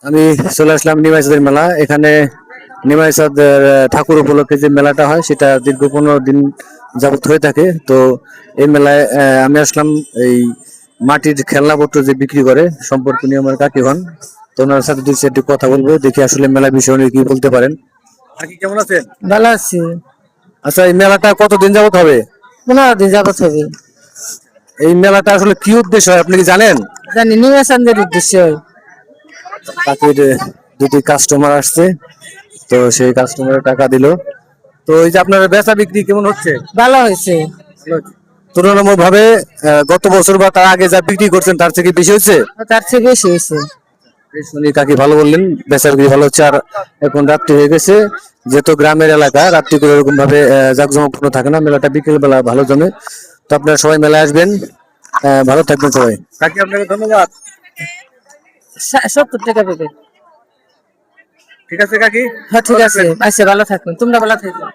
আমি চলে আসলাম নিমাইচাঁদের মেলা। এখানে নিমাইচাঁদের ঠাকুর উপলক্ষে যে মেলাটা হয় সেটা দীর্ঘ 15 দিন যাবত হয়ে থাকে। তো এই মেলায় আমি আসলাম এই মাটির খেলনাপত্র যে বিক্রি করে সম্পর্ক নিয়ে আমার কাকি হন। তো ওনার সাথে দুই চারটি কথা বলবো, দেখি আসলে মেলা বিষয় নিয়ে কি বলতে পারেন। কাকি কেমন আছেন? ভালো আছি। আচ্ছা, এই মেলাটা কতদিন যাবত হবে? 15 দিন যাবত হবে। এই মেলাটা আসলে কি উদ্দেশ্য হয় আপনি কি জানেন? জানি নিমেষানদের উদ্দেশ্য। কাকির দুটি কাস্টমার আসছে, তো সেই কাস্টমারের টাকা দিল। তো এই যে আপনার বেচা বিক্রি কেমন হচ্ছে? ভালো হয়েছে। তুলনামূলক ভাবে গত বছর বা তার আগে যা বিক্রি করছেন তার থেকে বেশি হচ্ছে? তার চেয়ে বেশি হয়েছে। শুনি কাকি ভালো বললেন, বেচা বিক্রি ভালো হচ্ছে। আর এখন রাত্রি হয়ে গেছে, যেহেতু গ্রামের এলাকা, রাত্রি করে এরকম ভাবে জাঁকজমকপূর্ণ থাকে না, মেলাটা বিকেল বেলা ভালো জমে। তো আপনারা সবাই মেলায় আসবেন, ভালো থাকবেন সবাই। কাকি আপনাকে ধন্যবাদ। 70 টাকা পেবে। ঠিক আছে কাকি। হ্যাঁ ঠিক আছে, আচ্ছা ভালো থাকবেন, তোমরা ভালো থাকবে।